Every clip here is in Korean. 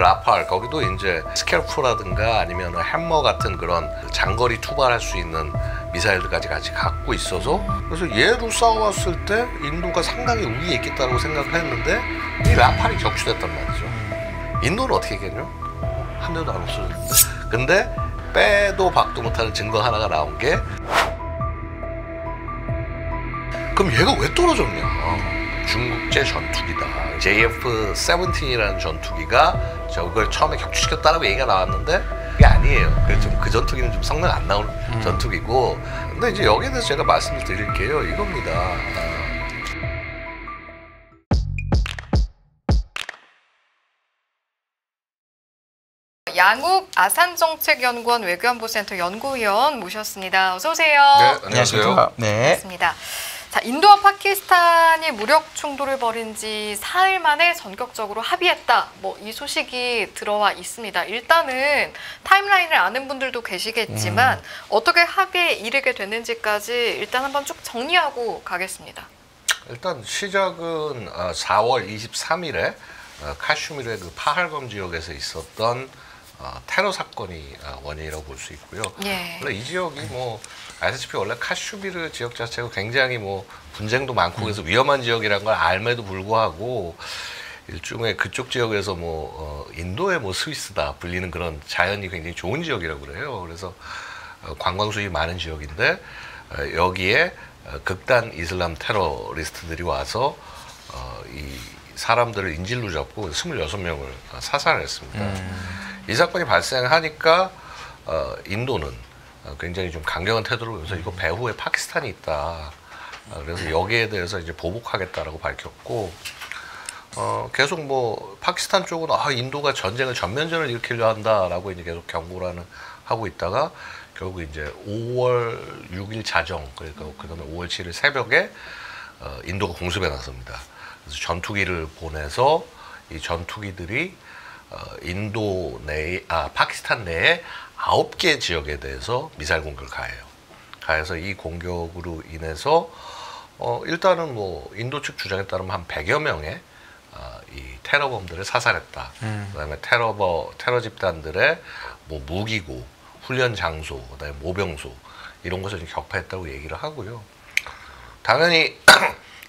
라팔 거기도 이제 스캐르프라든가 아니면 햄머 같은 그런 장거리 투발할 수 있는 미사일들까지 같이 갖고 있어서 그래서 얘로 싸워왔을 때 인도가 상당히 우위에 있겠다고 생각을 했는데 이 라팔이 격추됐단 말이죠. 인도는 어떻게 했겠냐? 한 대도 안 없어졌는데. 근데 빼도 박도 못하는 증거 하나가 나온 게 그럼 얘가 왜 떨어졌냐? 중국제 전투기다. JF-17이라는 전투기가 저걸 처음에 격추시켰다라고 얘기가 나왔는데 그게 아니에요. 그래서 그 전투기는 좀 성능 안 나오는 전투기고. 근데 이제 여기에 대해서 제가 말씀을 드릴게요. 이겁니다. 양욱 아산정책연구원 외교안보센터 연구위원 모셨습니다. 어서 오세요. 네, 안녕하세요. 네. 반갑습니다. 자, 인도와 파키스탄이 무력 충돌을 벌인 지 사흘 만에 전격적으로 합의했다. 뭐 이 소식이 들어와 있습니다. 일단은 타임라인을 아는 분들도 계시겠지만 어떻게 합의에 이르게 됐는지까지 일단 한번 쭉 정리하고 가겠습니다. 일단 시작은 4월 23일에 카슈미르의 그 파할검 지역에서 있었던 테러 사건이 원인이라고 볼 수 있고요. 예. 원래 이 지역이 뭐 아시다시피 원래 카슈미르 지역 자체가 굉장히 뭐 분쟁도 많고 그래서 위험한 지역이라는 걸 알매도 불구하고 일종의 그쪽 지역에서 뭐 인도의 뭐 스위스다 불리는 그런 자연이 굉장히 좋은 지역이라고 그래요. 그래서 관광 수입이 많은 지역인데 여기에 극단 이슬람 테러리스트들이 와서 이 사람들을 인질로 잡고 26명을 사살했습니다. 이 사건이 발생하니까 인도는 굉장히 좀 강경한 태도를 보여서 이거 배후에 파키스탄이 있다. 그래서 여기에 대해서 이제 보복하겠다라고 밝혔고 계속 뭐 파키스탄 쪽은 인도가 전면전을 일으키려 한다라고 이제 계속 경고를 하고 있다가 결국 이제 5월 6일 자정 그러니까 그다음에 5월 7일 새벽에 인도가 공습에 나섭니다. 그래서 전투기를 보내서 이 전투기들이 파키스탄 내에 9개 지역에 대해서 미사일 공격을 가해서 이 공격으로 인해서 일단은 뭐 인도 측 주장에 따르면 한 100여 명의 이 테러범들을 사살했다. 그다음에 테러 집단들의 뭐 무기고 훈련 장소, 그다음에 모병소 이런 것을 격파했다고 얘기를 하고요. 당연히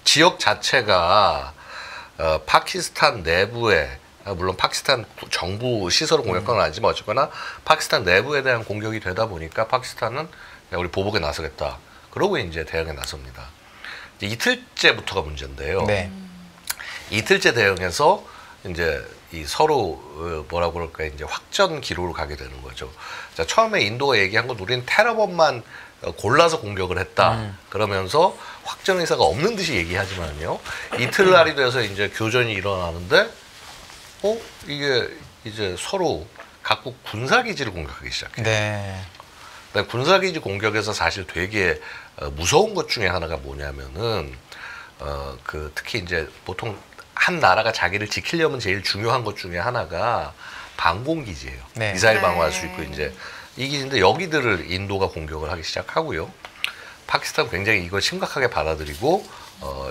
지역 자체가 파키스탄 내부에 물론 파키스탄 정부 시설을 공격한 건 아니지만 어쨌거나 파키스탄 내부에 대한 공격이 되다 보니까 파키스탄은 우리 보복에 나서겠다. 그러고 이제 대응에 나섭니다. 이제 이틀째부터가 문제인데요. 네. 이틀째 대응에서 이제 이 서로 뭐라고 그럴까 이제 확전 기로로 가게 되는 거죠. 자, 처음에 인도가 얘기한 건 우리는 테러범만 골라서 공격을 했다. 그러면서 확전 의사가 없는 듯이 얘기하지만요. 이틀날이 돼서 이제 교전이 일어나는데 이게 이제 서로 각국 군사기지를 공격하기 시작해요. 네. 군사기지 공격에서 사실 되게 무서운 것 중에 하나가 뭐냐면은 특히 이제 보통 한 나라가 자기를 지키려면 제일 중요한 것 중에 하나가 방공기지예요. 네. 미사일 방어할 수 있고 이제 이 기지인데 여기들을 인도가 공격을 하기 시작하고요. 파키스탄은 굉장히 이걸 심각하게 받아들이고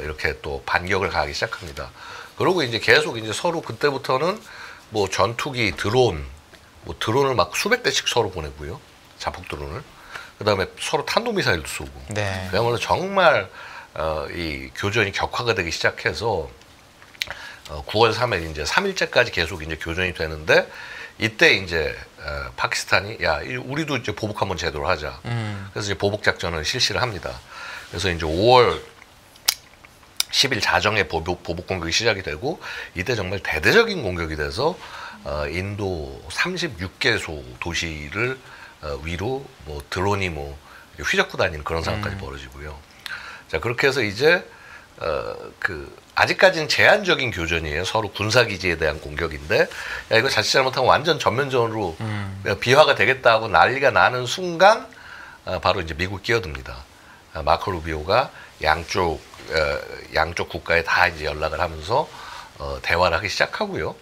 이렇게 또 반격을 가하기 시작합니다. 그리고 이제 계속 이제 서로 그때부터는 뭐 전투기, 드론을 막 수백 대씩 서로 보내고요. 자폭 드론을. 그다음에 서로 탄도미사일도 쏘고. 네. 그야말로 정말 이 교전이 격화가 되기 시작해서 9월 3일 이제 3일째까지 계속 이제 교전이 되는데 이때 이제 파키스탄이 우리도 이제 보복 한번 제대로 하자. 그래서 이제 보복 작전을 실시를 합니다. 그래서 이제 5월 10일 자정에 보복 공격이 시작이 되고 이때 정말 대대적인 공격이 돼서 인도 36개소 도시를 위로 뭐 드론이 뭐 휘젓고 다니는 그런 상황까지 벌어지고요. 자, 그렇게 해서 이제 아직까지는 제한적인 교전이에요. 서로 군사기지에 대한 공격인데 이거 자칫 잘못하면 완전 전면전으로 비화가 되겠다 하고 난리가 나는 순간 바로 이제 미국이 끼어듭니다. 마코 루비오가 양쪽 국가에 다 이제 연락을 하면서 대화를 하기 시작하고요.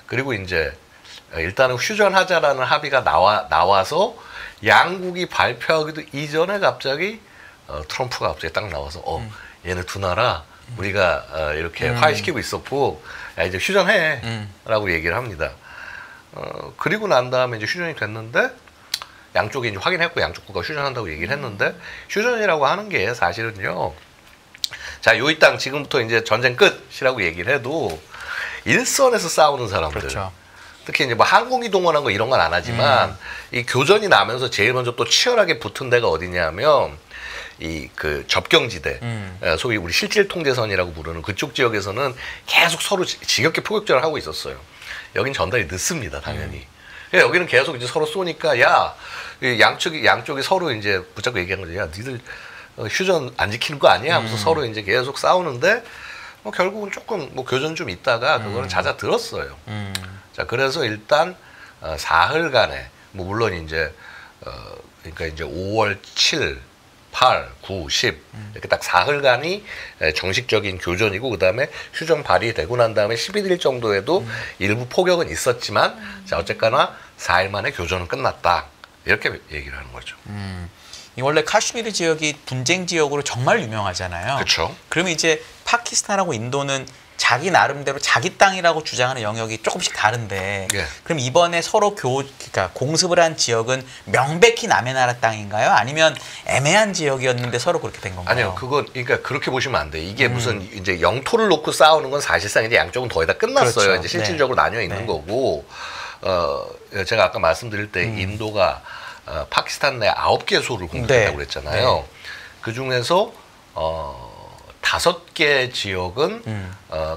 그리고 이제 일단은 휴전하자라는 합의가 나와서 양국이 발표하기도 이전에 갑자기 트럼프가 갑자기 딱 나와서 얘네 두 나라 우리가 이렇게 화해시키고 있었고 이제 휴전해 라고 얘기를 합니다. 그리고 난 다음에 이제 휴전이 됐는데 양쪽이 이제 확인했고 양쪽 국가 휴전한다고 얘기를 했는데 휴전이라고 하는 게 사실은요. 자, 요 이 땅 지금부터 이제 전쟁 끝이라고 얘기를 해도 일선에서 싸우는 사람들. 그렇죠. 특히 이제 뭐 항공기 동원한 거 이런 건 안 하지만 이 교전이 나면서 제일 먼저 또 치열하게 붙은 데가 어디냐면 이 그 접경지대, 소위 우리 실질 통제선이라고 부르는 그쪽 지역에서는 계속 서로 지겹게 포격전을 하고 있었어요. 여긴 전달이 늦습니다, 당연히. 여기는 계속 이제 서로 쏘니까 야, 이 양쪽이 서로 이제 붙잡고 얘기하는 거죠. 야, 니들 휴전 안 지키는 거 아니야? 하면서 서로 이제 계속 싸우는데 뭐 결국은 조금 뭐 교전 좀 있다가 그거는 잦아들었어요. 자, 그래서 일단 사흘간에 뭐 물론 이제 그러니까 이제 5월 7, 8, 9, 10 이렇게 딱 사흘간이 정식적인 교전이고 그다음에 휴전 발의되고 난 다음에 11일 정도에도 일부 포격은 있었지만 자, 어쨌거나 4일 만에 교전은 끝났다. 이렇게 얘기를 하는 거죠. 이 원래 카슈미르 지역이 분쟁 지역으로 정말 유명하잖아요. 그렇죠. 그러면 이제 파키스탄하고 인도는 자기 나름대로 자기 땅이라고 주장하는 영역이 조금씩 다른데 예. 그럼 이번에 서로 그러니까 공습을 한 지역은 명백히 남의 나라 땅인가요? 아니면 애매한 지역이었는데 서로 그렇게 된 건가요? 아니요, 그건 그러니까 그렇게 보시면 안 돼. 이게 무슨 이제 영토를 놓고 싸우는 건 사실상 이제 양쪽은 거의 다 끝났어요. 그렇죠. 이제 실질적으로 나뉘어 있는 네. 거고, 제가 아까 말씀드릴 때 인도가 파키스탄 내 9개 소를 공격했다고 네. 그랬잖아요. 네. 그 중에서 5개 지역은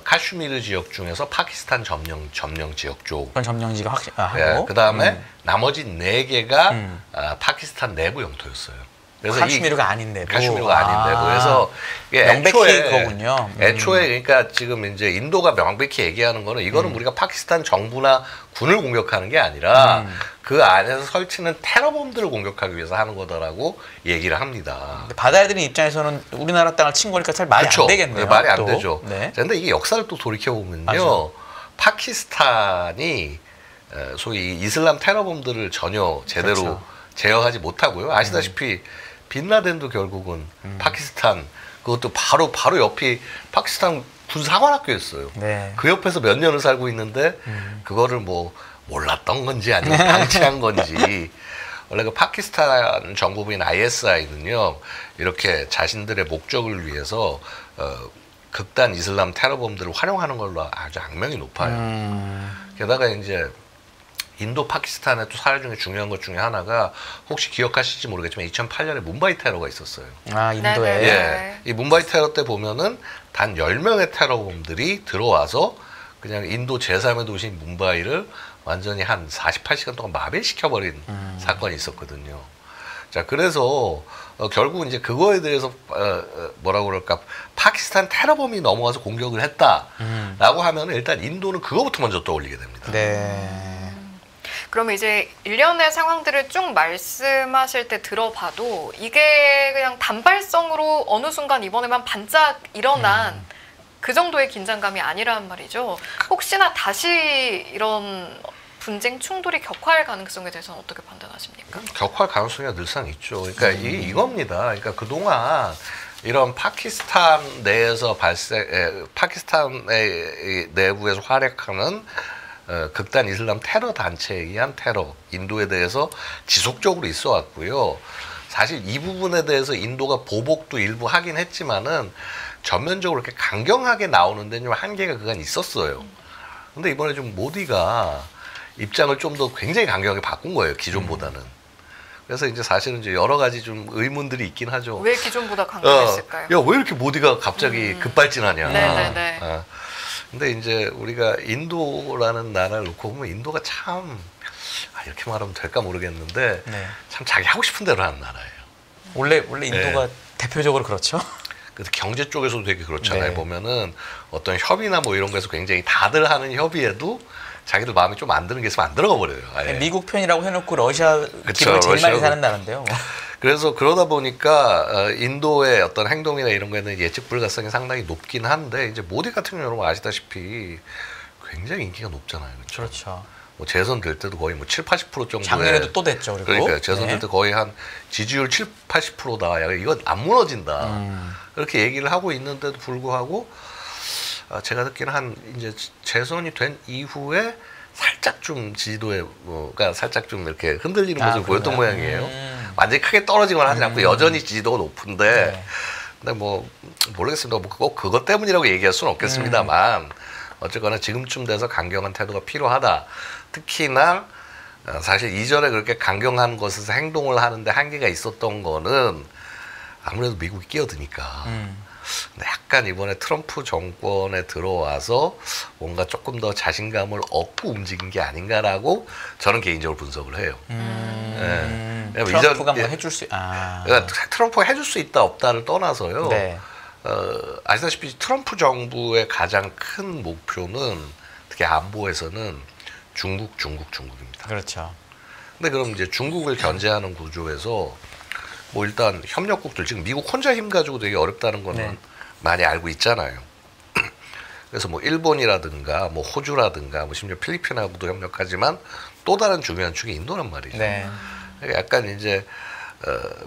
카슈미르 지역 중에서 파키스탄 점령 지역 쪽. 그런 점령지가 하고 예, 그 다음에 나머지 4개가 파키스탄 내부 영토였어요. 그래서 카슈미르가 아닌 내부. 카슈미르가 아닌 내부. 그래서 이게 명백히 그거군요. 애초에 그러니까 지금 이제 인도가 명백히 얘기하는 거는 이거는 우리가 파키스탄 정부나 군을 공격하는 게 아니라 그 안에서 설치는 테러범들을 공격하기 위해서 하는 거다라고 얘기를 합니다. 근데 받아들이는 입장에서는 우리나라 땅을 친 거니까 잘 말이 그렇죠. 안 되겠네요. 말이 안 또. 되죠. 네. 그런데 이게 역사를 또 돌이켜 보면요, 맞아요. 파키스탄이 소위 이슬람 테러범들을 전혀 제대로 그렇죠. 제어하지 못하고요. 아시다시피 빈라덴도 결국은 파키스탄 그것도 바로 옆이 파키스탄 군사관학교였어요. 네. 그 옆에서 몇 년을 살고 있는데 그거를 뭐 몰랐던 건지 아니면 방치한 건지. 원래 그 파키스탄 정부인 ISI는요 이렇게 자신들의 목적을 위해서 극단 이슬람 테러범들을 활용하는 걸로 아주 악명이 높아요. 게다가 이제 인도 파키스탄의 또 사례 중에 중요한 것 중에 하나가 혹시 기억하실지 모르겠지만 2008년에 뭄바이 테러가 있었어요. 아, 인도에. 네네. 예. 이 뭄바이 테러 때 보면은 단 10명의 테러범들이 들어와서 그냥 인도 제3의 도시인 뭄바이를 완전히 한 48시간 동안 마비시켜버린 사건이 있었거든요. 자, 그래서 결국 이제 그거에 대해서 뭐라고 그럴까, 파키스탄 테러범이 넘어와서 공격을 했다라고 하면 일단 인도는 그거부터 먼저 떠올리게 됩니다. 네. 그러면 이제 일련의 상황들을 쭉 말씀하실 때 들어봐도 이게 그냥 단발성으로 어느 순간 이번에만 반짝 일어난 그 정도의 긴장감이 아니란 말이죠. 혹시나 다시 이런 분쟁 충돌이 격화할 가능성에 대해서는 어떻게 판단하십니까? 격화할 가능성이 늘상 있죠. 그러니까 이겁니다. 그러니까 그동안 이런 파키스탄 내에서 파키스탄의 내부에서 활약하는 극단 이슬람 테러 단체에 의한 테러, 인도에 대해서 지속적으로 있어 왔고요. 사실 이 부분에 대해서 인도가 보복도 일부 하긴 했지만은 전면적으로 이렇게 강경하게 나오는 데는 좀 한계가 그간 있었어요. 근데 이번에 좀 모디가 입장을 좀 더 굉장히 강경하게 바꾼 거예요, 기존보다는. 그래서 이제 사실은 이제 여러 가지 좀 의문들이 있긴 하죠. 왜 기존보다 강경했을까요? 야, 왜 이렇게 모디가 갑자기 급발진하냐. 네네네. 근데 이제 우리가 인도라는 나라를 놓고 보면 인도가 참, 이렇게 말하면 될까 모르겠는데, 네. 참 자기 하고 싶은 대로 하는 나라예요. 원래 인도가 대표적으로 그렇죠. 그래서 경제 쪽에서도 되게 그렇잖아요. 네. 보면은 어떤 협의나 뭐 이런 거에서 굉장히 다들 하는 협의에도 자기들 마음이 좀 안 드는 게 있으면 안 들어가 버려요. 아예. 미국 편이라고 해놓고 러시아 그쵸, 기업을 제일 많이 러시아고. 사는 나라인데요. 뭐. 그래서 그러다 보니까 인도의 어떤 행동이나 이런 거에는 예측 불가성이 상당히 높긴 한데 이제 모디 같은 경우는 여러분 아시다시피 굉장히 인기가 높잖아요. 그렇죠? 그렇죠. 뭐 재선 될 때도 거의 뭐 7, 80% 정도의 작년에도 또 됐죠. 그리고. 그러니까 재선 될 때 거의 한 지지율 7, 80%다. 야, 이거 안 무너진다. 그렇게 얘기를 하고 있는데도 불구하고 제가 듣기는 한 이제 재선이 된 이후에 살짝 좀 지지도에 뭐가 살짝 좀 이렇게 흔들리는 모습을 보였던 그런가요? 모양이에요. 완전히 크게 떨어지거나 하지 않고 여전히 지지도가 높은데 네. 근데 뭐 모르겠습니다. 뭐 꼭 그것 때문이라고 얘기할 수는 없겠습니다만 어쨌거나 지금쯤 돼서 강경한 태도가 필요하다. 특히나 사실 이전에 그렇게 강경한 것에서 행동을 하는데 한계가 있었던 거는 아무래도 미국이 끼어드니까. 근데 약간 이번에 트럼프 정권에 들어와서 뭔가 조금 더 자신감을 얻고 움직인 게 아닌가라고 저는 개인적으로 분석을 해요. 트럼프가 뭐 해줄 수 그러니까 트럼프가 해줄 수 있다 없다를 떠나서요. 네. 아시다시피 트럼프 정부의 가장 큰 목표는 특히 안보에서는 중국입니다. 그렇죠. 근데 그럼 이제 중국을 견제하는 구조에서 뭐 일단 협력국들 지금 미국 혼자 힘 가지고 되게 어렵다는 거는 네. 많이 알고 있잖아요. 그래서 뭐 일본이라든가 뭐 호주라든가 뭐 심지어 필리핀하고도 협력하지만 또 다른 중요한 축이 인도란 말이죠. 네. 그러니까 약간 이제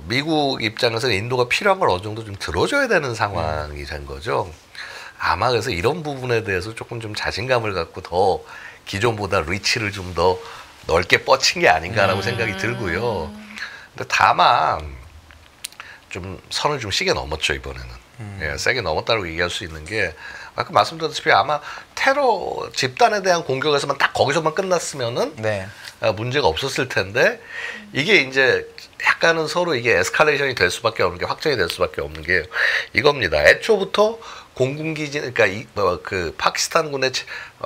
미국 입장에서는 인도가 필요한 걸 어느 정도 좀 들어줘야 되는 상황이 된 거죠. 아마 그래서 이런 부분에 대해서 조금 좀 자신감을 갖고 더 기존보다 리치를 좀 더 넓게 뻗친 게 아닌가라고 생각이 들고요. 근데 다만 좀 선을 좀 시게 넘었죠 이번에는. 예, 세게 넘었다고 얘기할 수 있는 게 아까 말씀드렸다시피 아마 테러 집단에 대한 공격에서만 딱 거기서만 끝났으면은 네. 문제가 없었을 텐데 이게 이제 약간은 서로 이게 에스컬레이션이 될 수밖에 없는 게 확정이 될 수밖에 없는 게 이겁니다. 애초부터 공군기지 그러니까 그 파키스탄군의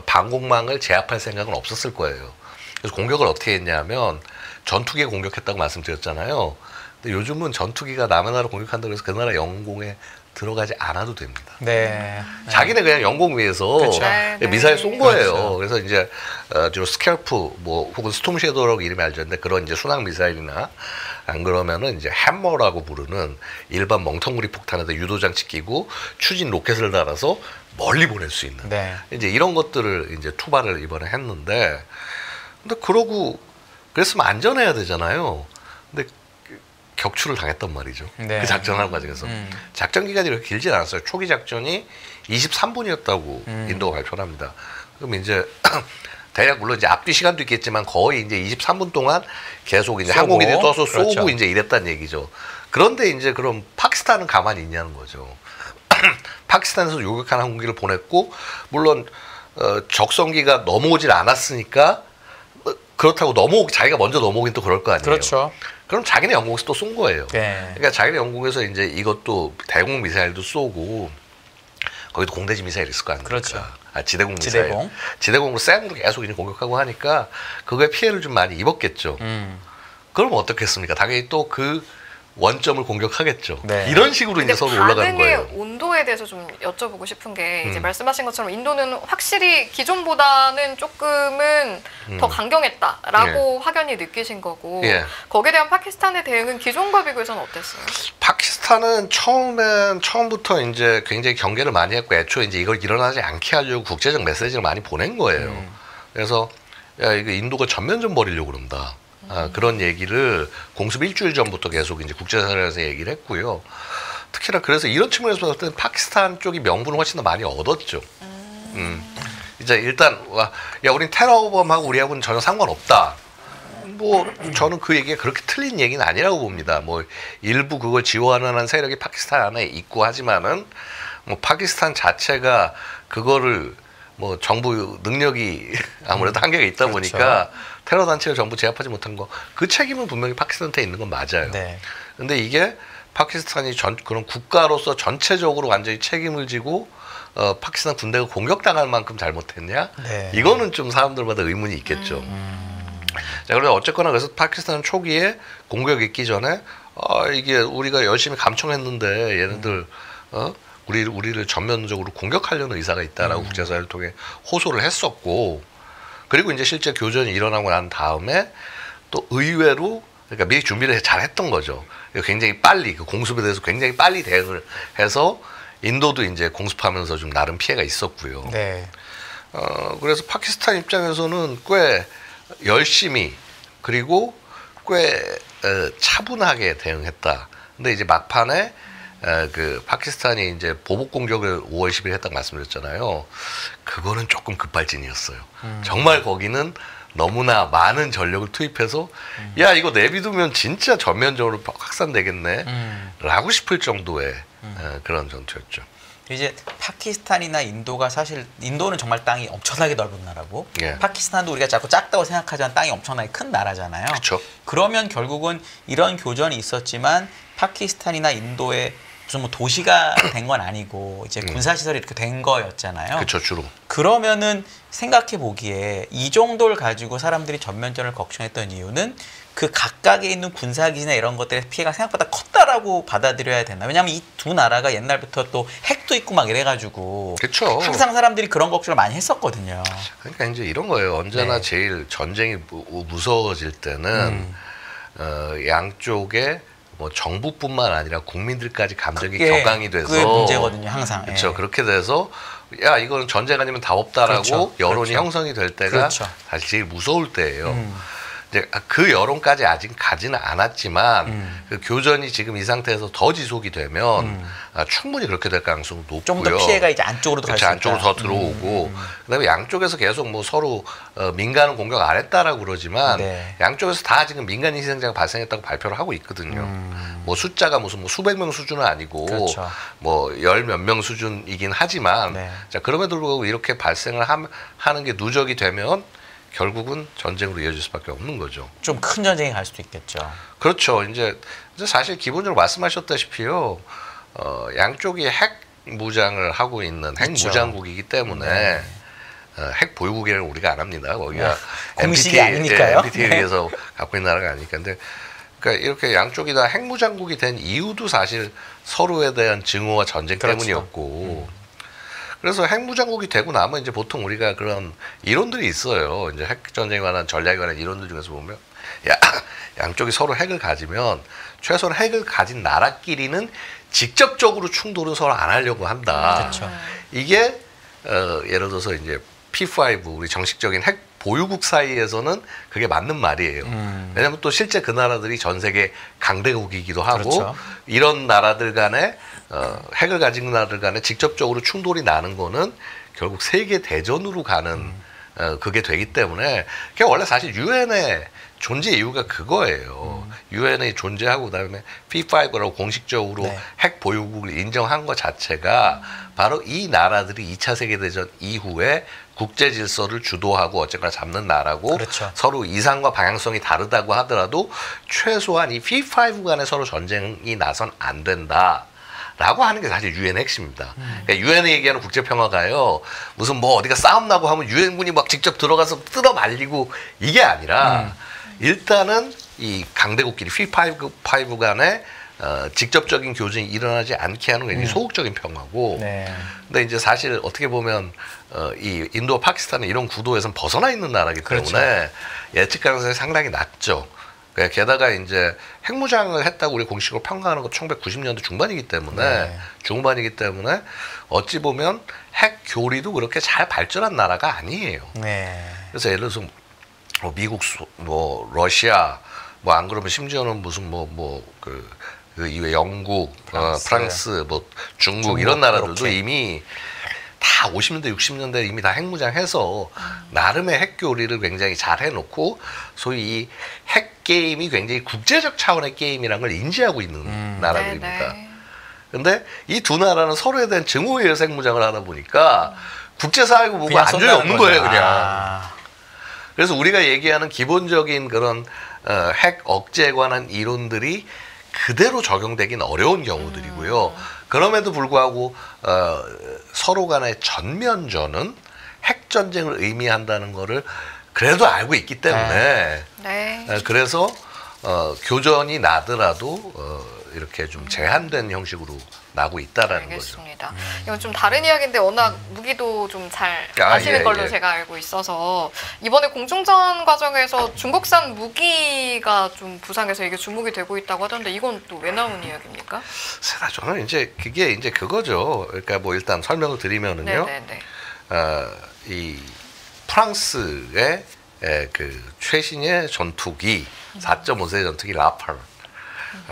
방공망을 제압할 생각은 없었을 거예요. 그래서 공격을 어떻게 했냐면 전투기에 공격했다고 말씀드렸잖아요. 근데 요즘은 전투기가 남의 나라 공격한다고 해서 그 나라 영공에 들어가지 않아도 됩니다. 네. 자기네 그냥 영공 위에서 그렇죠. 네, 미사일 쏜 거예요. 그렇죠. 그래서 이제 주로 스캘프 뭐 혹은 스톰 섀도우라고 이름이 알려졌는데 그런 이제 순항 미사일이나 안 그러면은 이제 해머라고 부르는 일반 멍텅구리 폭탄에다 유도 장치 끼고 추진 로켓을 달아서 멀리 보낼 수 있는 네. 이제 이런 것들을 이제 투발을 이번에 했는데 근데 그러고 그랬으면 안전해야 되잖아요. 근데 격추를 당했단 말이죠. 네. 그 작전하는 과정에서. 작전 기간이 그렇게 길지 않았어요. 초기 작전이 23분이었다고 인도가 발표를 합니다. 그럼 이제 대략 물론 이제 앞뒤 시간도 있겠지만 거의 이제 23분 동안 계속 이제 쏘고, 항공기들이 떠서 쏘고 그렇죠. 이제 이랬다는 얘기죠. 그런데 이제 그럼 파키스탄은 가만히 있냐는 거죠. 파키스탄에서 요격한 항공기를 보냈고 물론 적성기가 넘어오질 않았으니까 그렇다고 자기가 먼저 넘어오긴 또 그럴 거 아니에요. 그렇죠. 그럼 자기네 영공에서 또 쏜 거예요. 네. 그러니까 자기네 영공에서 이제 이것도 대공 미사일도 쏘고 거기도 공대지 미사일 있을 거 아닙니까? 그렇죠. 지대공 미사일. 지대공. 지대공으로 쌩으로 계속 이제 공격하고 하니까 그거에 피해를 좀 많이 입었겠죠. 그럼 어떻겠습니까? 당연히 또 그 원점을 공격하겠죠. 네. 이런 식으로 이제 서로 올라가는 반응의 거예요. 온도에 대해서 좀 여쭤보고 싶은 게 이제 말씀하신 것처럼 인도는 확실히 기존보다는 조금은 더 강경했다라고 확연히 느끼신 거고 예. 거기에 대한 파키스탄의 대응은 기존과 비교해서는 어땠어요? 파키스탄은 처음부터 이제 굉장히 경계를 많이 했고 애초에 이제 이걸 일어나지 않게 하려고 국제적 메시지를 많이 보낸 거예요. 그래서 야 이거 인도가 전면전 벌이려고 그런다. 그런 얘기를 공습 일주일 전부터 계속 이제 국제사회에서 얘기를 했고요. 특히나 그래서 이런 측면에서 봤을 때는 파키스탄 쪽이 명분을 훨씬 더 많이 얻었죠. 이제 일단 야 우린 테러범하고 우리하고는 전혀 상관없다. 뭐 저는 그 얘기가 그렇게 틀린 얘기는 아니라고 봅니다. 뭐 일부 그걸 지원하는 세력이 파키스탄 안에 있고 하지만은 뭐 파키스탄 자체가 그거를 뭐 정부 능력이 아무래도 한계가 있다 그렇죠. 보니까 테러 단체를 전부 제압하지 못한 거 그 책임은 분명히 파키스탄한테 있는 건 맞아요. 네. 근데 이게 파키스탄이 그런 국가로서 전체적으로 완전히 책임을 지고 파키스탄 군대가 공격당할 만큼 잘못했냐? 네. 이거는 좀 사람들마다 의문이 있겠죠. 자, 그런데 어쨌거나 그래서 파키스탄 초기에 공격이 있기 전에 이게 우리가 열심히 감청했는데 얘네들 우리를 전면적으로 공격하려는 의사가 있다라고 국제사회를 통해 호소를 했었고 그리고 이제 실제 교전이 일어나고 난 다음에 또 의외로 그러니까 미리 준비를 잘 했던 거죠. 굉장히 빨리 그 공습에 대해서 굉장히 빨리 대응을 해서 인도도 이제 공습하면서 좀 나름 피해가 있었고요. 네. 그래서 파키스탄 입장에서는 꽤 열심히 그리고 꽤 차분하게 대응했다. 근데 이제 막판에 그 파키스탄이 이제 보복 공격을 5월 10일 했다고 말씀드렸잖아요. 그거는 조금 급발진이었어요. 정말 거기는 너무나 많은 전력을 투입해서 야 이거 내비두면 진짜 전면적으로 확산되겠네 라고 싶을 정도의 그런 전투였죠. 이제 파키스탄이나 인도가 사실 인도는 정말 땅이 엄청나게 넓은 나라고 예. 파키스탄도 우리가 자꾸 작다고 생각하지만 땅이 엄청나게 큰 나라잖아요. 그렇죠. 그러면 결국은 이런 교전이 있었지만 파키스탄이나 인도에 무슨 뭐 도시가 된 건 아니고 이제 군사시설이 이렇게 된 거였잖아요. 그렇죠, 주로. 그러면은 생각해 보기에 이 정도를 가지고 사람들이 전면전을 걱정했던 이유는 그 각각에 있는 군사기지나 이런 것들의 피해가 생각보다 컸다라고 받아들여야 되나? 왜냐하면 이 두 나라가 옛날부터 또 핵도 있고 막 이래가지고 그렇죠. 항상 사람들이 그런 걱정을 많이 했었거든요. 그러니까 이제 이런 거예요. 언제나 네. 제일 전쟁이 무서워질 때는 양쪽에 뭐 정부뿐만 아니라 국민들까지 감정이 그게 격앙이 돼서 그게 문제거든요, 항상. 그렇죠. 예. 그렇게 돼서 야 이거는 전쟁 아니면 답 없다라고 그렇죠. 여론이 그렇죠. 형성이 될 때가 그렇죠. 사실 제일 무서울 때예요. 이제 그 여론까지 아직 가지는 않았지만 그 교전이 지금 이 상태에서 더 지속이 되면 충분히 그렇게 될 가능성이 높고요. 좀 더 피해가 이제 안쪽으로도 갈 수 있다. 안쪽으로 더 들어오고 그다음에 양쪽에서 계속 뭐 서로 민간은 공격 안 했다라고 그러지만 네. 양쪽에서 다 지금 민간 희생자가 발생했다고 발표를 하고 있거든요. 뭐 숫자가 무슨 뭐 수백 명 수준은 아니고 그렇죠. 뭐 열 몇 명 수준이긴 하지만 네. 자 그럼에도 불구하고 이렇게 발생을 하는 게 누적이 되면 결국은 전쟁으로 이어질 수밖에 없는 거죠. 좀 큰 전쟁이 갈 수도 있겠죠. 그렇죠. 이제 사실 기본적으로 말씀하셨다시피요. 양쪽이 핵 무장을 하고 있는 핵 있죠. 무장국이기 때문에 네. 핵 보유국이라는 우리가 안 합니다. 거기가 공식이 아니니까요. NPT에 네. 의해서 갖고 있는 나라가 아니니까. 근데 그러니까 이렇게 양쪽이 다 핵 무장국이 된 이유도 사실 서로에 대한 증오와 전쟁 그렇죠. 때문이었고. 그래서 핵무장국이 되고 나면 이제 보통 우리가 그런 이론들이 있어요. 이제 핵 전쟁에 관한 전략에 관한 이론들 중에서 보면 양쪽이 서로 핵을 가지면 최소한 핵을 가진 나라끼리는 직접적으로 충돌은 서로 안 하려고 한다. 그렇죠. 이게 예를 들어서 이제 P5 우리 정식적인 핵 보유국 사이에서는 그게 맞는 말이에요. 왜냐하면 또 실제 그 나라들이 전 세계 강대국이기도 하고 그렇죠. 이런 나라들 간에 핵을 가진 나라들 간에 직접적으로 충돌이 나는 거는 결국 세계 대전으로 가는 그게 되기 때문에 그게 원래 사실 유엔의 존재 이유가 그거예요. 유엔이 존재하고 그다음에 P5라고 공식적으로 네. 핵 보유국을 인정한 것 자체가 바로 이 나라들이 2차 세계대전 이후에 국제 질서를 주도하고 어쨌거나 잡는 나라고 그렇죠. 서로 이상과 방향성이 다르다고 하더라도 최소한 이 P5 간에 서로 전쟁이 나선 안 된다. 라고 하는 게 사실 유엔의 핵심입니다. 그러니까 유엔이 얘기하는 국제평화가요, 무슨 뭐 어디가 싸움 나고 하면 유엔군이 막 직접 들어가서 뜯어 말리고 이게 아니라 일단은 이 강대국끼리 P5 간에 직접적인 교전이 일어나지 않게 하는 굉장히 소극적인 평화고, 네. 근데 이제 사실 어떻게 보면 이 인도와 파키스탄은 이런 구도에선 벗어나 있는 나라기 때문에 그렇죠. 예측 가능성이 상당히 낮죠. 게다가 이제 핵무장을 했다고 우리 공식으로 평가하는 건 1990년대 중반이기 때문에 네. 중반이기 때문에 어찌 보면 핵 교리도 그렇게 잘 발전한 나라가 아니에요. 네. 그래서 예를 들어서 뭐 미국, 뭐 러시아, 뭐 안 그러면 심지어는 무슨 그 이외 영국, 프랑스, 뭐 중국 이런 나라들도 그렇게. 이미 다 50년대, 60년대 이미 다 핵무장해서 나름의 핵 교리를 굉장히 잘 해놓고 소위 이 핵 게임이 굉장히 국제적 차원의 게임이라는 걸 인지하고 있는 나라들입니다. 네네. 근데 이 두 나라는 서로에 대한 증오에 의해서 핵무장을 하다 보니까 국제사회고 뭐고 안전이 없는 거예요, 그냥. 아. 그래서 우리가 얘기하는 기본적인 그런 핵 억제에 관한 이론들이 그대로 적용되긴 어려운 경우들이고요. 그럼에도 불구하고 서로 간의 전면전은 핵 전쟁을 의미한다는 거를 그래도 알고 있기 때문에 네. 그래서 교전이 나더라도 이렇게 좀 제한된 형식으로 나고 있다라는 거죠. 알겠습니다. 이건 좀 다른 이야기인데 워낙 무기도 좀 잘 아, 아시는 예, 걸로 예. 제가 알고 있어서 이번에 공중전 과정에서 중국산 무기가 좀 부상해서 이게 주목이 되고 있다고 하던데 이건 또 왜 나온 이야기입니까? 저는 이제 그게 이제 그거죠. 그러니까 뭐 일단 설명을 드리면은요. 네네네. 이 프랑스의 그 최신의 전투기 4.5세 전투기 라팔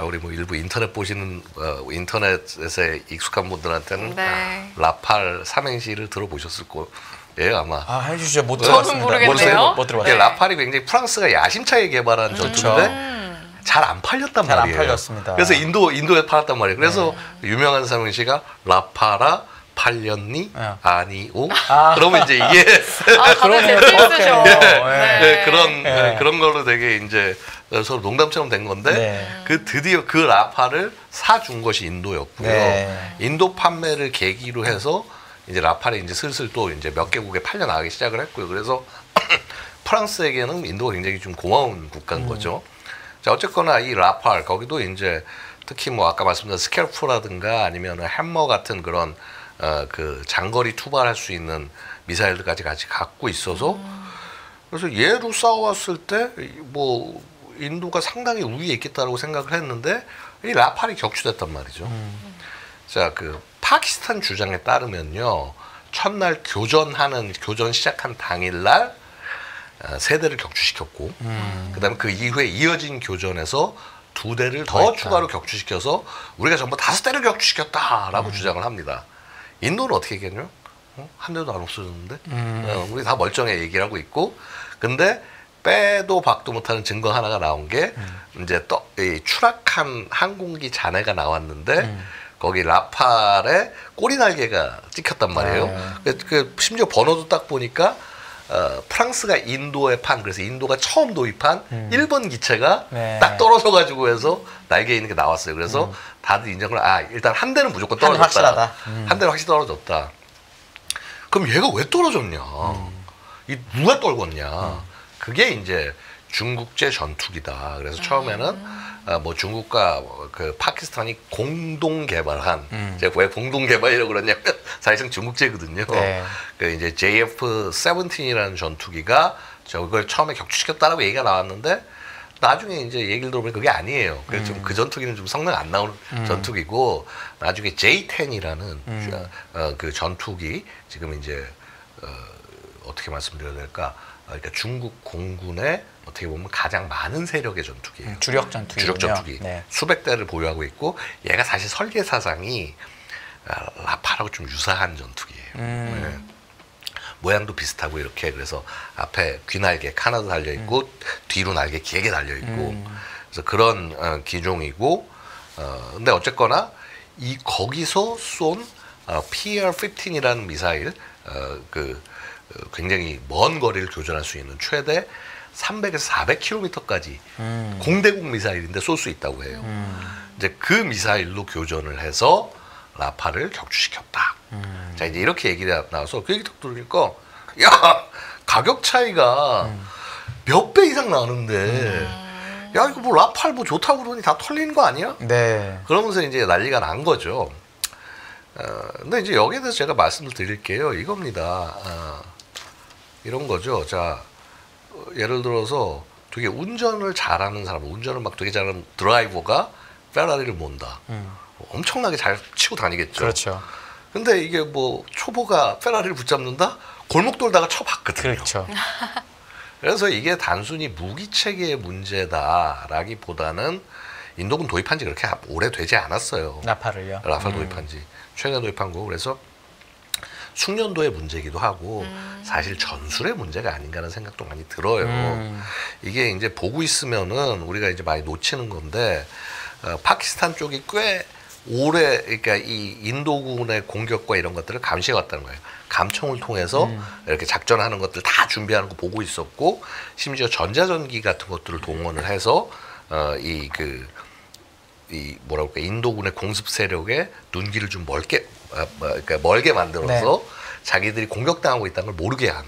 우리 뭐 일부 인터넷 보시는 인터넷에 익숙한 분들한테는 네. 라팔 삼행시를 들어보셨을 거예요 아마. 해주시죠. 못 저는 들어봤습니다. 모르겠네요. 못 이게 들어봤어요. 네. 라팔이 굉장히 프랑스가 야심차게 개발한 전투인데 잘 안 팔렸단 잘 안 말이에요. 팔렸습니다. 그래서 인도에 팔았단 말이에요. 그래서 유명한 삼행시가 라파라 팔렸니? 네. 아니오? 아. 그러면 이제 이게 다들 재치 있으셔. 네, 그런 네. 그런 걸로 되게 이제 서로 농담처럼 된 건데 네. 그 드디어 그 라파를 사준 것이 인도였고요. 네. 인도 판매를 계기로 해서 이제 라팔이 이제 슬슬 또 이제 몇 개국에 팔려 나가기 시작을 했고요. 그래서 프랑스에게는 인도가 굉장히 좀 고마운 국가인 거죠. 자, 어쨌거나 이 라팔 거기도 이제 특히 뭐 아까 말씀드린 스캘프라든가 아니면 햄머 같은 그런 그 장거리 투발할 수 있는 미사일들까지 같이 갖고 있어서 그래서 얘로 싸워왔을 때 뭐 인도가 상당히 우위에 있겠다라고 생각을 했는데 이 라팔이 격추됐단 말이죠. 자, 그 파키스탄 주장에 따르면요, 첫날 교전 시작한 당일날 세 대를 격추시켰고, 그다음에 그 이후에 이어진 교전에서 두 대를 더 추가로 격추시켜서 우리가 전부 5대를 격추시켰다라고 주장을 합니다. 인도는 어떻게 얘기했냐? 한 대도 안 없어졌는데? 우리 다 멀쩡해 얘기를 하고 있고, 근데 빼도 박도 못하는 증거 하나가 나온 게 이제 이 추락한 항공기 잔해가 나왔는데 거기 라팔에 꼬리 날개가 찍혔단 말이에요. 그 심지어 번호도 딱 보니까 프랑스가 인도에 그래서 인도가 처음 도입한 1번 기체가 네. 딱 떨어져가지고 해서 날개 있는 게 나왔어요. 그래서 다들 인정을 일단 한 대는 무조건 한 대는 떨어졌다. 확실하다. 한 대는 확실히 떨어졌다. 그럼 얘가 왜 떨어졌냐? 이 누가 떨궜냐? 그게 이제 중국제 전투기다. 그래서 처음에는 뭐 중국과 그 파키스탄이 공동 개발한 제가 왜 공동 개발이라고 그러냐면 사실상 중국제거든요. 네. 그 이제 JF-17이라는 전투기가 저걸 처음에 격추시켰다라고 얘기가 나왔는데 나중에 이제 얘기를 들어보면 그게 아니에요. 그래서 좀 그 전투기는 좀 성능 안 나오는 전투기고 나중에 J-10이라는 그 전투기 지금 이제 어떻게 말씀드려야 될까? 그러니까 중국 공군의 어떻게 보면 가장 많은 세력의 전투기예요. 주력 전투기. 주력 전투기. 네. 수백 대를 보유하고 있고 얘가 사실 설계 사상이 라팔하고 좀 유사한 전투기예요. 네. 모양도 비슷하고 이렇게 그래서 앞에 귀날개 하나도 달려 있고 뒤로 날개 길게 달려 있고 그래서 그런 기종이고 근데 어쨌거나 이 거기서 쏜 PR-15이라는 미사일 굉장히 먼 거리를 교전할 수 있는 최대 300에서 400km까지 공대공 미사일인데 쏠 수 있다고 해요. 이제 그 미사일로 교전을 해서 라팔을 격추시켰다. 자, 이제 이렇게 얘기가 나와서 그 얘기 딱 들으니까 야, 가격 차이가 몇 배 이상 나는데 야, 이거 뭐 라팔 뭐 좋다고 그러니 다 털리는 거 아니야? 네. 그러면서 이제 난리가 난 거죠. 근데 이제 여기에 대해서 제가 말씀을 드릴게요. 이겁니다. 이런 거죠. 자, 예를 들어서 되게 운전을 잘하는 사람, 운전을 막 되게 잘하는 드라이버가 페라리를 몬다. 엄청나게 잘 치고 다니겠죠. 그렇죠. 근데 이게 뭐 초보가 페라리를 붙잡는다? 골목 돌다가 쳐봤거든요. 그렇죠. 그래서 이게 단순히 무기 체계의 문제다라기보다는 인도군 도입한 지 그렇게 오래되지 않았어요. 라팔을요? 라팔 도입한 지 최근에 도입한 거고 그래서 숙련도의 문제이기도 하고 사실 전술의 문제가 아닌가라는 생각도 많이 들어요. 이게 이제 보고 있으면은 우리가 이제 많이 놓치는 건데 파키스탄 쪽이 꽤 오래 그러니까 이 인도군의 공격과 이런 것들을 감시해 왔다는 거예요. 감청을 통해서 이렇게 작전하는 것들 다 준비하는 거 보고 있었고 심지어 전자전기 같은 것들을 동원을 해서 이 뭐라고 할까 인도군의 공습 세력의 눈길을 좀 그러니까 멀게 만들어서 자기들이 공격당하고 있다는 걸 모르게 한.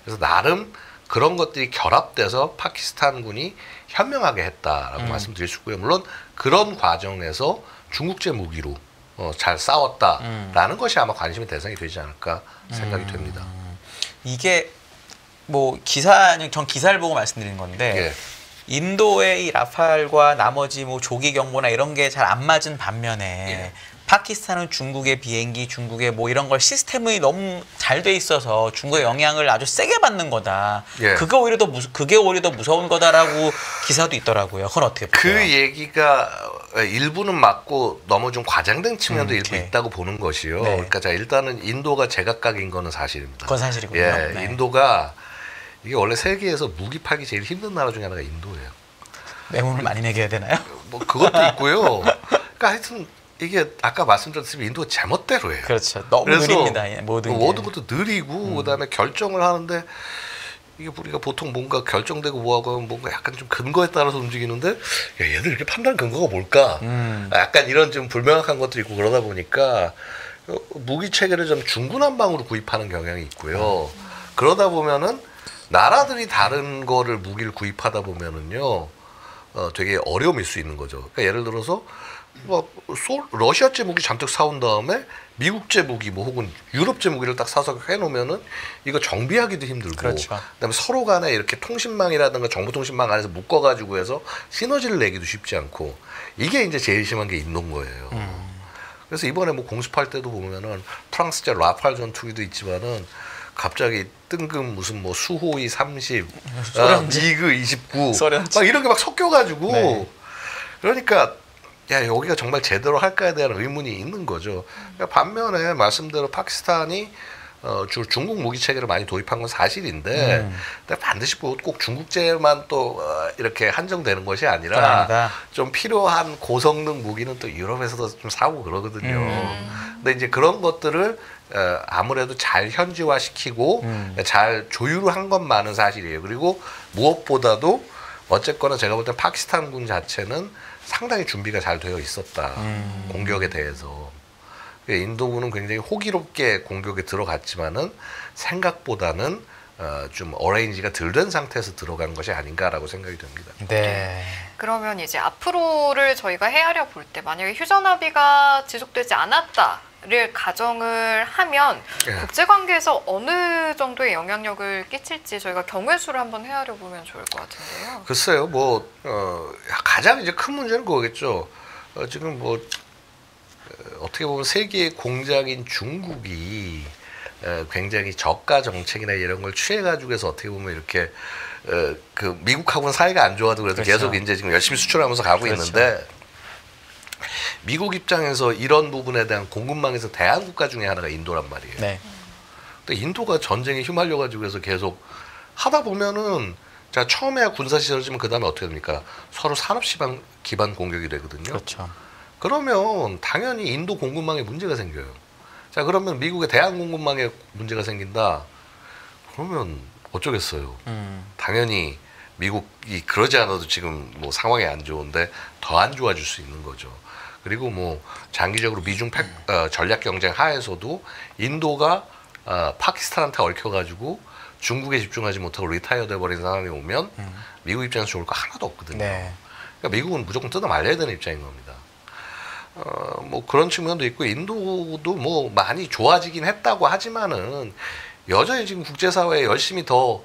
그래서 나름 그런 것들이 결합돼서 파키스탄군이 현명하게 했다라고 말씀드릴 수 있고요. 물론 그런 과정에서 중국제 무기로 잘 싸웠다라는 것이 아마 관심의 대상이 되지 않을까 생각이 됩니다. 이게 뭐 전 기사를 보고 말씀드리는 건데 예. 인도의 이 라팔과 나머지 뭐 조기 경보나 이런 게 잘 안 맞은 반면에 파키스탄은 중국의 비행기, 중국의 뭐 이런 걸 시스템이 너무 잘 돼 있어서 중국의 영향을 아주 세게 받는 거다. 예. 그게 오히려 더 무서운 거다라고 기사도 있더라고요. 그건 어떻게 보세요? 그 얘기가 일부는 맞고 너무 좀 과장된 측면도 일부 네. 있다고 보는 것이요. 네. 그러니까 자, 일단은 인도가 제각각인 거는 사실입니다. 그건 사실이군요. 예, 네. 인도가 이게 원래 세계에서 무기 팔기 제일 힘든 나라 중에 하나가 인도예요. 매물을 많이 매겨야 되나요? 뭐 그것도 있고요. 그러니까 하여튼 이게 아까 말씀드렸듯이 인도가 제멋대로예요. 그렇죠. 너무 그래서 느립니다. 모든 게. 모든 것도 느리고 그다음에 결정을 하는데 이게 우리가 보통 뭔가 결정되고 뭐하고 하면 뭔가 약간 좀 근거에 따라서 움직이는데 야, 얘들 이렇게 판단 근거가 뭘까? 약간 이런 좀 불명확한 것도 있고 그러다 보니까 무기 체계를 좀 중구난방으로 구입하는 경향이 있고요. 그러다 보면은 나라들이 다른 거를 무기를 구입하다 보면은요, 되게 어려움일 수 있는 거죠. 그러니까 예를 들어서 뭐 러시아제 무기 잔뜩 사온 다음에 미국제 무기 뭐 혹은 유럽제 무기를 딱 사서 해놓으면은 이거 정비하기도 힘들고, 그렇죠. 그다음에 서로 간에 이렇게 통신망이라든가 정보통신망 안에서 묶어가지고 해서 시너지를 내기도 쉽지 않고 이게 이제 제일 심한 게 인도인 거예요. 그래서 이번에 뭐 공습할 때도 보면은 프랑스제 라팔 전투기도 있지만은 갑자기 뜬금 무슨 뭐 수호이 30, 미그 29, 소련제. 막 이런 게 막 섞여가지고 네. 그러니까 야 여기가 정말 제대로 할까에 대한 의문이 있는 거죠. 그러니까 반면에 말씀대로 파키스탄이 주로 중국 무기 체계를 많이 도입한 건 사실인데 근데 반드시 꼭 중국제만 또 이렇게 한정되는 것이 아니라 좀 필요한 고성능 무기는 또 유럽에서도 좀 사고 그러거든요. 근데 이제 그런 것들을 아무래도 잘 현지화시키고 잘 조율한 것만은 사실이에요. 그리고 무엇보다도 어쨌거나 제가 볼 때 파키스탄군 자체는 상당히 준비가 잘 되어 있었다. 공격에 대해서. 인도군은 굉장히 호기롭게 공격에 들어갔지만은 생각보다는 좀 어레인지가 덜 된 상태에서 들어간 것이 아닌가라고 생각이 됩니다. 네. 그러면 이제 앞으로를 저희가 헤아려 볼 때 만약에 휴전합의가 지속되지 않았다를 가정을 하면 예. 국제관계에서 어느 정도의 영향력을 끼칠지 저희가 경우의 수를 한번 헤아려 보면 좋을 것 같은데요. 글쎄요, 뭐 가장 이제 큰 문제는 그거겠죠. 지금 뭐 어떻게 보면 세계의 공장인 중국이 굉장히 저가 정책이나 이런 걸 취해가지고 해서 어떻게 보면 이렇게 그 미국하고는 사이가 안 좋아도 그래도 그렇죠. 계속 이제 지금 열심히 수출하면서 가고 그렇죠. 있는데 미국 입장에서 이런 부분에 대한 공급망에서 대항국가 중에 하나가 인도란 말이에요. 네. 근데 인도가 전쟁에 휘말려가지고 해서 계속 하다 보면은 자 처음에 군사 시설이지만 그 다음에 어떻게 됩니까? 서로 산업 기반 공격이 되거든요. 그렇죠. 그러면 당연히 인도 공급망에 문제가 생겨요. 자 그러면 미국의 대한 공급망에 문제가 생긴다. 그러면 어쩌겠어요. 당연히 미국이 그러지 않아도 지금 뭐 상황이 안 좋은데 더 안 좋아질 수 있는 거죠. 그리고 뭐 장기적으로 미중 전략 경쟁 하에서도 인도가 파키스탄한테 얽혀가지고 중국에 집중하지 못하고 리타이어 돼버린 상황이 오면 미국 입장에서 좋을 거 하나도 없거든요. 네. 그러니까 미국은 무조건 뜯어 말려야 되는 입장인 겁니다. 뭐 그런 측면도 있고 인도도 뭐 많이 좋아지긴 했다고 하지만은 여전히 지금 국제사회에 열심히 더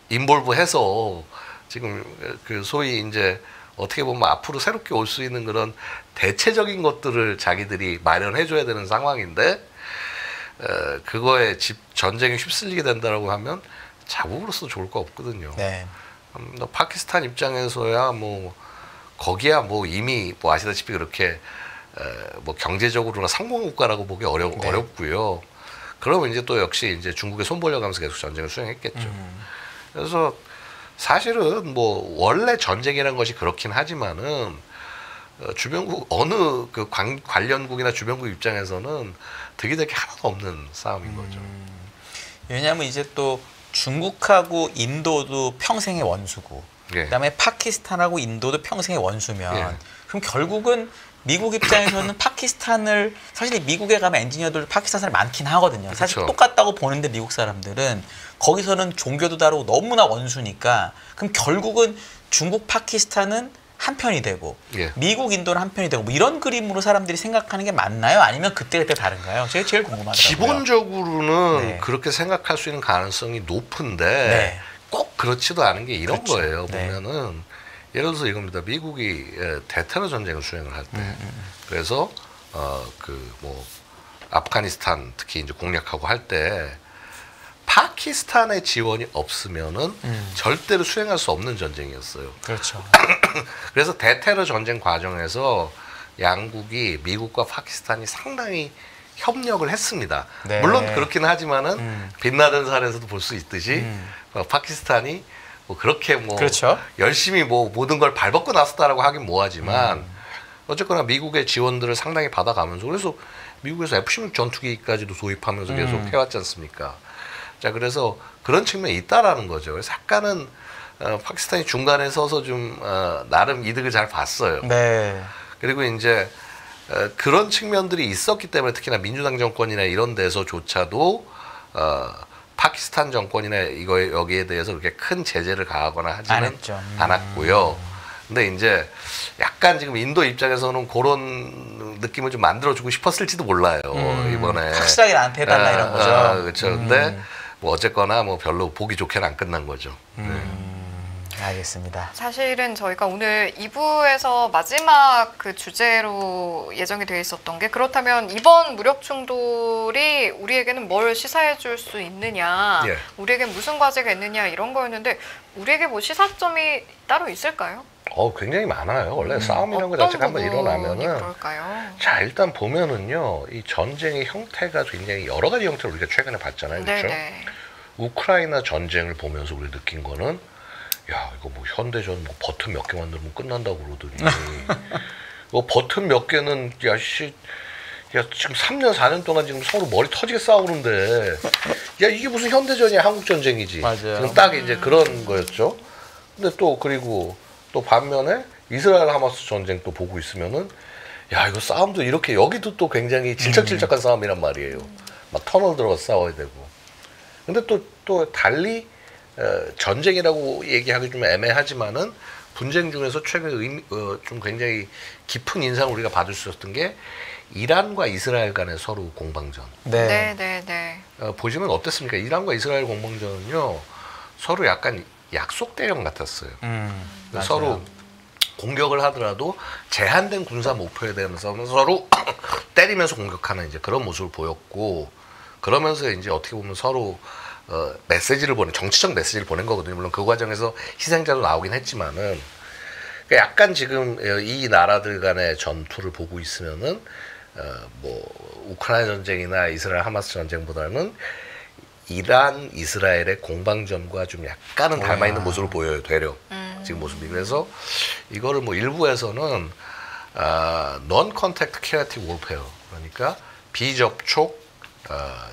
인볼브해서 지금 그 소위 이제 어떻게 보면 앞으로 새롭게 올 수 있는 그런 대체적인 것들을 자기들이 마련해줘야 되는 상황인데 그거에 전쟁에 휩쓸리게 된다라고 하면 자국으로서 좋을 거 없거든요. 네. 파키스탄 입장에서야 뭐 거기야 뭐 이미 뭐 아시다시피 그렇게 뭐 경제적으로나 상봉 국가라고 보기 어렵고요. 그러면 이제 또 역시 이제 중국에 손벌려가면서 계속 전쟁을 수행했겠죠. 그래서 사실은 뭐 원래 전쟁이라는 것이 그렇긴 하지만은 주변국 어느 그 관련국이나 주변국 입장에서는 득이 될 게 하나도 없는 싸움인 거죠. 왜냐하면 이제 또 중국하고 인도도 평생의 원수고, 예. 그다음에 파키스탄하고 인도도 평생의 원수면, 예. 그럼 결국은 미국 입장에서는 파키스탄을, 사실 미국에 가면 엔지니어들 파키스탄 사람이 많긴 하거든요. 사실 그렇죠. 똑같다고 보는데 미국 사람들은 거기서는 종교도 다르고 너무나 원수니까, 그럼 결국은 중국 파키스탄은 한 편이 되고 예. 미국 인도는 한 편이 되고 뭐 이런 그림으로 사람들이 생각하는 게 맞나요? 아니면 그때그때 다른가요? 제일 궁금하더라고요. 기본적으로는 네. 그렇게 생각할 수 있는 가능성이 높은데 네. 꼭 그렇지도 않은 게 이런 그렇죠. 거예요. 네. 보면은 예를 들어서 이겁니다. 미국이 대테러 전쟁을 수행을 할 때, 그래서 그 뭐 아프가니스탄 특히 이제 공략하고 할 때 파키스탄의 지원이 없으면은 절대로 수행할 수 없는 전쟁이었어요. 그렇죠. 그래서 대테러 전쟁 과정에서 양국이 미국과 파키스탄이 상당히 협력을 했습니다. 네. 물론 그렇긴 하지만은 빈라덴 사례에서도 볼 수 있듯이 파키스탄이 뭐 그렇게 뭐 그렇죠. 열심히 뭐 모든 걸 발벗고 나섰다라고 하긴 뭐하지만 어쨌거나 미국의 지원들을 상당히 받아가면서 그래서 미국에서 F-16 전투기까지도 도입하면서 계속 해왔지 않습니까? 자, 그래서 그런 측면이 있다라는 거죠. 그래서 약간은 파키스탄이 중간에 서서 좀 나름 이득을 잘 봤어요. 네. 그리고 이제 그런 측면들이 있었기 때문에 특히나 민주당 정권이나 이런 데서조차도 파키스탄 정권이나 여기에 대해서 그렇게 큰 제재를 가하거나 하지는 않았고요. 근데 이제 약간 지금 인도 입장에서는 그런 느낌을 좀 만들어주고 싶었을지도 몰라요. 이번에 확실하게 나한테 해달라 이런 거죠. 그렇죠. 근데 뭐 어쨌거나 뭐 별로 보기 좋게는 안 끝난 거죠. 알겠습니다. 사실은 저희가 오늘 2부에서 마지막 그 주제로 예정이 되어 있었던 게 그렇다면 이번 무력 충돌이 우리에게는 뭘 시사해 줄 수 있느냐, 예. 우리에게 무슨 과제가 있느냐 이런 거였는데 우리에게 뭐 시사점이 따로 있을까요? 굉장히 많아요. 원래 싸움이라는 거 어떤 자체가 한번 부분이 일어나면은 그럴까요? 자, 일단 보면은요, 이 전쟁의 형태가 굉장히 여러 가지 형태를 우리가 최근에 봤잖아요. 그렇죠? 네네. 우크라이나 전쟁을 보면서 우리 느낀 거는 야, 이거 뭐 현대전 뭐 버튼 몇 개 만들면 끝난다고 그러더니 뭐 버튼 몇 개는 야 지금 3년 4년 동안 지금 서로 머리 터지게 싸우는데 야 이게 무슨 현대전이야, 한국 전쟁이지. 맞아요. 지금 딱 이제 그런 거였죠. 근데 또 그리고 또 반면에 이스라엘 하마스 전쟁 또 보고 있으면은 야 이거 싸움도 이렇게 여기도 또 굉장히 질척질척한 싸움이란 말이에요. 막 터널 들어가서 싸워야 되고. 근데 또 달리 전쟁이라고 얘기하기 좀 애매하지만은 분쟁 중에서 최근 좀 굉장히 깊은 인상을 우리가 받을 수 있었던 게 이란과 이스라엘 간의 서로 공방전. 네네네. 보시면 어땠습니까? 이란과 이스라엘 공방전은요 서로 약간 약속 대령 같았어요. 서로 공격을 하더라도 제한된 군사 목표에 대해서 서로 때리면서 공격하는 이제 그런 모습을 보였고, 그러면서 이제 어떻게 보면 서로 메시지를 정치적 메시지를 보낸 거거든요. 물론 그 과정에서 희생자도 나오긴 했지만은, 그러니까 약간 지금 이 나라들 간의 전투를 보고 있으면은 뭐 우크라이나 전쟁이나 이스라엘 하마스 전쟁보다는 이란 이스라엘의 공방전과 좀 약간은 닮아 있는 모습을 보여요. 되려 지금 모습이. 그래서 이거를 뭐 일부에서는 non contact kinetic warfare, 그러니까 비접촉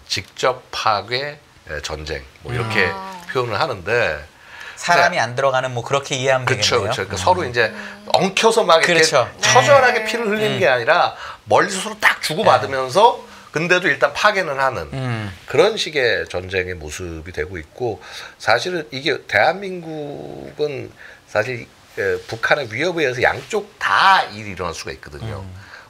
직접 파괴 전쟁 뭐 이렇게 표현을 하는데, 사람이 안 들어가는 뭐 그렇게 이해하면 되겠네요. 그렇죠. 그러니까 서로 이제 엉켜서 막 이렇게 그렇죠. 처절하게 피를 흘리는 게 아니라 멀리서 서로 딱 주고받으면서 근데도 일단 파괴는 하는 그런 식의 전쟁의 모습이 되고 있고, 사실은 이게 대한민국은 사실 북한의 위협에 의해서 양쪽 다 일이 일어날 수가 있거든요.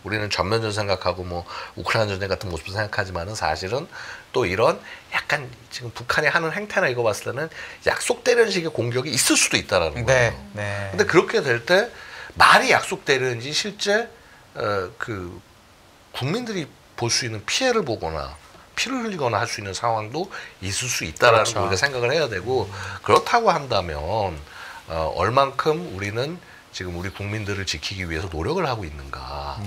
우리는 전면전 생각하고 뭐 우크라이나 전쟁 같은 모습을 생각하지만은 사실은 또 이런 약간 지금 북한이 하는 행태나 이거 봤을 때는 약속되는 식의 공격이 있을 수도 있다라는 거예요. 네. 근데 그렇게 될 때 말이 약속되는지 실제 그 국민들이 볼 수 있는 피해를 보거나 피를 흘리거나 할 수 있는 상황도 있을 수 있다라는 그렇죠. 걸 우리가 생각을 해야 되고, 그렇다고 한다면 얼만큼 우리는 지금 우리 국민들을 지키기 위해서 노력을 하고 있는가.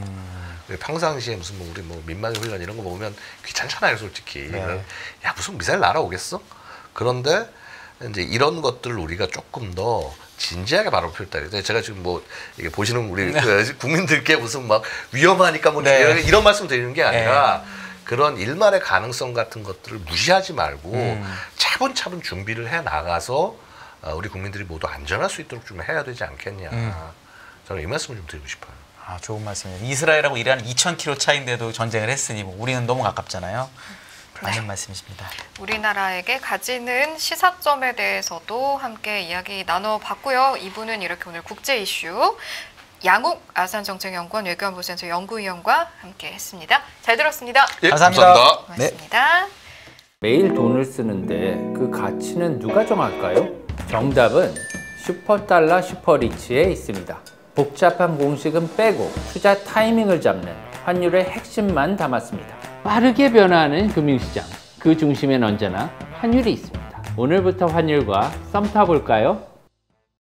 평상시에 무슨 뭐 우리 뭐 민망 훈련 이런 거 보면 귀찮잖아요, 솔직히. 네. 야 무슨 미사일 날아오겠어? 그런데 이제 이런 것들을 우리가 조금 더 진지하게 바라볼 필요가 있다. 제가 지금 뭐 이게 보시는 우리 국민들께 무슨 막 위험하니까 뭐 이런 말씀 드리는 게 아니라 그런 일말의 가능성 같은 것들을 무시하지 말고 차분차분 준비를 해 나가서 우리 국민들이 모두 안전할 수 있도록 좀 해야 되지 않겠냐. 저는 이 말씀을 좀 드리고 싶어요. 아, 좋은 말씀이에요. 이스라엘하고 이란은 2,000km 차이인데도 전쟁을 했으니 뭐 우리는 너무 가깝잖아요. 맞는 말씀이십니다. 우리나라에게 가지는 시사점에 대해서도 함께 이야기 나눠봤고요. 이분은 이렇게 오늘 국제 이슈 양욱 아산정책연구원 외교안보센터 연구위원과 함께 했습니다. 잘 들었습니다. 예, 감사합니다. 고맙습니다. 매일 돈을 쓰는데 그 가치는 누가 정할까요? 정답은 슈퍼달러 슈퍼리치에 있습니다. 복잡한 공식은 빼고 투자 타이밍을 잡는 환율의 핵심만 담았습니다. 빠르게 변화하는 금융시장, 그 중심엔 언제나 환율이 있습니다. 오늘부터 환율과 썸 타볼까요?